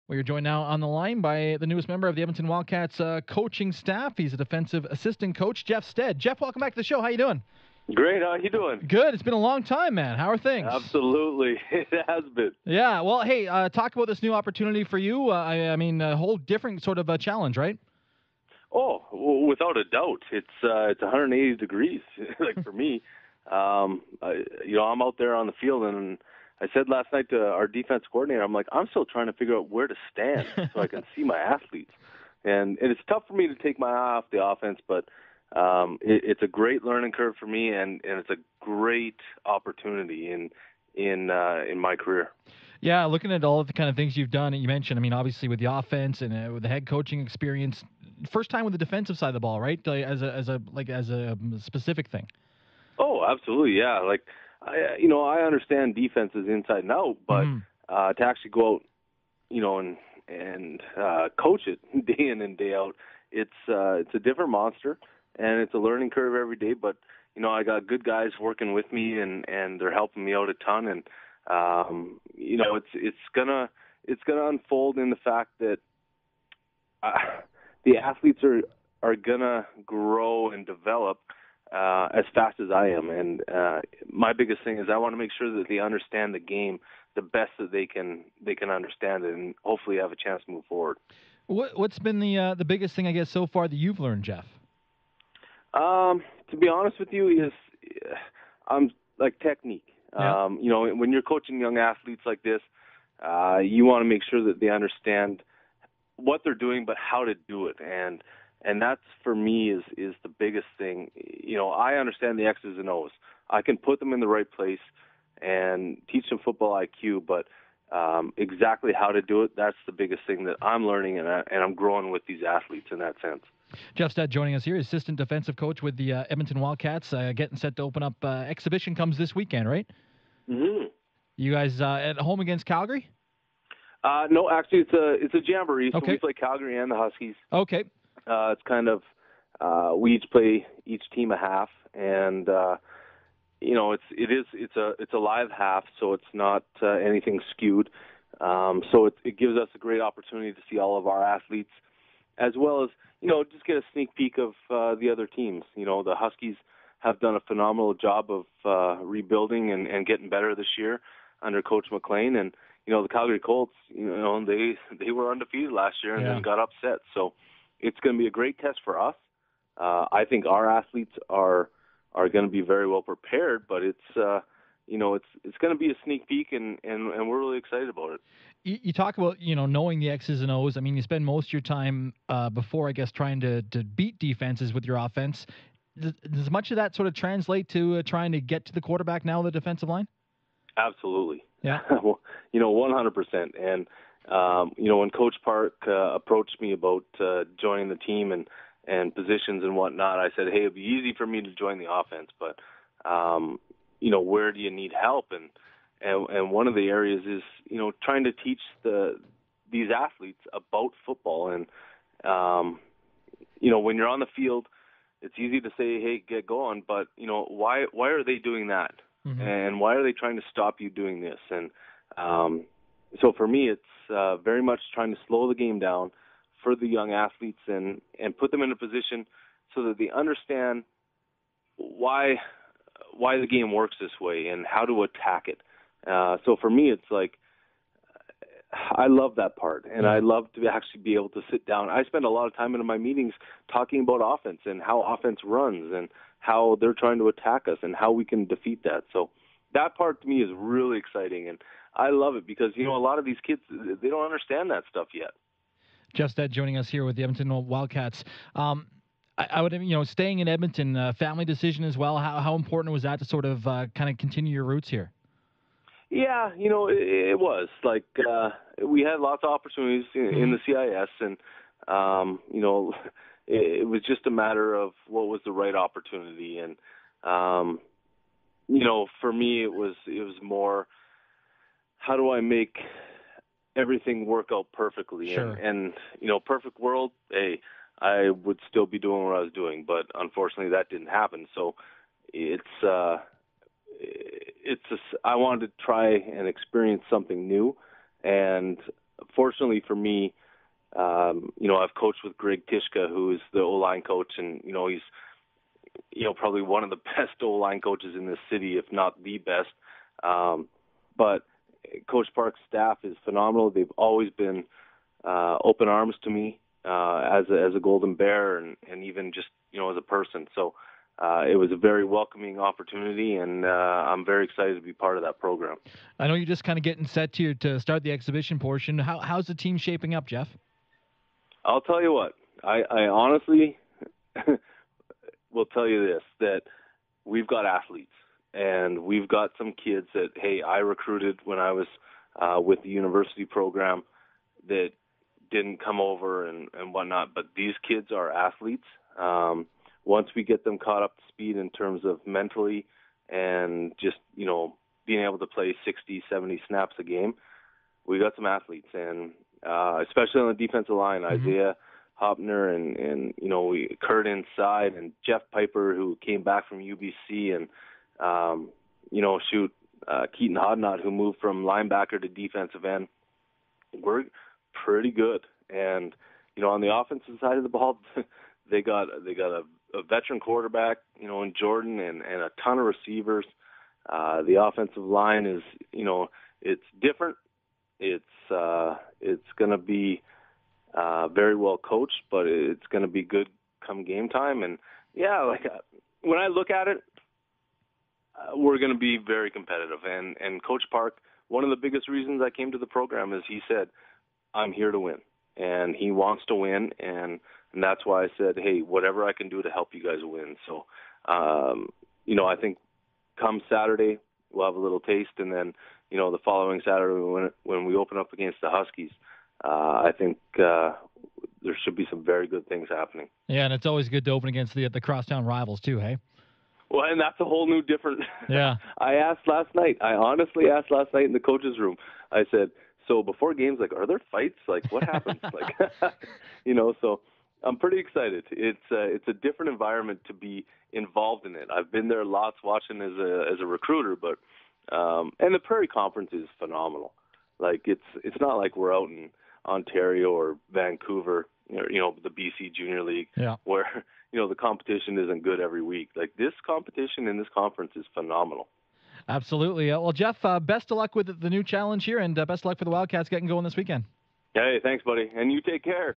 Well, you're joined now on the line by the newest member of the Edmonton Wildcats coaching staff. He's a defensive assistant coach, Jeff Stead. Jeff, welcome back to the show. How you doing? Great. How you doing? Good. It's been a long time, man. How are things? Absolutely. It has been. Yeah. Well, hey, talk about this new opportunity for you. I mean, a whole different sort of challenge, right? Oh, without a doubt. It's 180 degrees, like for me. I'm out there on the field, and I said last night to our defense coordinator, I'm like, I'm still trying to figure out where to stand so I can see my athletes. And it's tough for me to take my eye off the offense, but it's a great learning curve for me, and it's a great opportunity in my career. Yeah, looking at all of the kind of things you've done, you mentioned, I mean, obviously with the offense and with the head coaching experience, first time with the defensive side of the ball, right? As a specific thing. Oh, absolutely, yeah. Like, I understand defenses inside and out, but to actually go out, and coach it day in and day out, it's a different monster, and it's a learning curve every day. But I got good guys working with me, and they're helping me out a ton, and it's gonna unfold in the fact that the athletes are gonna grow and develop as fast as I am, and my biggest thing is I want to make sure that they understand the game the best that they can understand it, and hopefully have a chance to move forward. What's been the biggest thing, I guess, so far that you've learned, Jeff? To be honest with you, is I'm like technique. Yeah. When you're coaching young athletes like this, you want to make sure that they understand what they're doing, but how to do it. And that's, for me, is the biggest thing. I understand the X's and O's. I can put them in the right place and teach them football IQ, but exactly how to do it, that's the biggest thing that I'm learning, and I'm growing with these athletes in that sense. Jeff Stead joining us here, assistant defensive coach with the Edmonton Wildcats, getting set to open up. Exhibition comes this weekend, right? Mm-hmm. You guys at home against Calgary? No, actually, it's a jamboree. So Okay. we play Calgary and the Huskies. Okay. It's kind of we each play each team a half, and it's a live half, so it's not anything skewed. So it gives us a great opportunity to see all of our athletes, as well as just get a sneak peek of the other teams. The Huskies have done a phenomenal job of rebuilding and getting better this year under Coach McLean, and the Calgary Colts, they were undefeated last year and then got upset. So it's going to be a great test for us. I think our athletes are going to be very well prepared, but it's going to be a sneak peek, and we're really excited about it. You talk about knowing the X's and O's. I mean, you spend most of your time before, I guess, trying to beat defenses with your offense. Does much of that sort of translate to trying to get to the quarterback now, the defensive line? Absolutely. Yeah. Well, 100%. And when Coach Park approached me about joining the team and positions and whatnot, I said, hey, it'd be easy for me to join the offense, but where do you need help? And one of the areas is trying to teach these athletes about football. And when you're on the field, it's easy to say, hey, get going, but why are they doing that? Mm-hmm. And why are they trying to stop you doing this? And so for me, it's very much trying to slow the game down for the young athletes and put them in a position so that they understand why the game works this way and how to attack it. So for me, it's like I love that part, and I love to actually be able to sit down. I spend a lot of time in my meetings talking about offense and how offense runs and how they're trying to attack us and how we can defeat that. So that part to me is really exciting, and I love it because, a lot of these kids, they don't understand that stuff yet. Jeff Stead joining us here with the Edmonton Wildcats. I would, staying in Edmonton, family decision as well. How important was that to sort of kind of continue your roots here? Yeah, it was like we had lots of opportunities in the CIS, and it was just a matter of what was the right opportunity. And for me, it was more, how do I make everything work out perfectly? Sure. And perfect world, hey, I would still be doing what I was doing, but unfortunately that didn't happen. So I wanted to try and experience something new, and fortunately for me, I've coached with Greg Tishka, who is the O-line coach, and he's probably one of the best O-line coaches in this city, if not the best. But Coach Park's staff is phenomenal. They've always been open arms to me as a Golden Bear, and even just as a person. So it was a very welcoming opportunity, and I'm very excited to be part of that program. I know you're just kind of getting set to start the exhibition portion. How's the team shaping up, Jeff? I'll tell you what. I honestly will tell you this, that we've got athletes, and we've got some kids that, hey, I recruited when I was with the university program that didn't come over and whatnot, but these kids are athletes. Once we get them caught up to speed in terms of mentally and just, being able to play 60, 70 snaps a game, we got some athletes. And especially on the defensive line, Isaiah Hopner and Kurt inside, and Jeff Piper, who came back from UBC, and, Keaton Hodnott, who moved from linebacker to defensive end. We're pretty good. And, on the offensive side of the ball, they got a veteran quarterback, in Jordan, and a ton of receivers. The offensive line is, it's different. It's going to be very well coached, but it's going to be good come game time. And yeah, when I look at it, we're going to be very competitive. And Coach Park, one of the biggest reasons I came to the program is he said, I'm here to win. And he wants to win, and that's why I said, hey, whatever I can do to help you guys win. So, I think come Saturday, we'll have a little taste, and then, the following Saturday when we open up against the Huskies, I think there should be some very good things happening. Yeah, and it's always good to open against the crosstown rivals too, hey? Well, and that's a whole new different. Yeah. I honestly asked last night in the coach's room. I said, so before games, are there fights? What happens? So I'm pretty excited. It's a different environment to be involved in it. I've been there lots watching as a recruiter, but and the Prairie Conference is phenomenal. It's not like we're out in Ontario or Vancouver, the BC Junior League, where the competition isn't good every week. This competition in this conference is phenomenal. Absolutely. Well, Jeff, best of luck with the new challenge here, and best of luck for the Wildcats getting going this weekend. Hey, thanks, buddy. And you take care.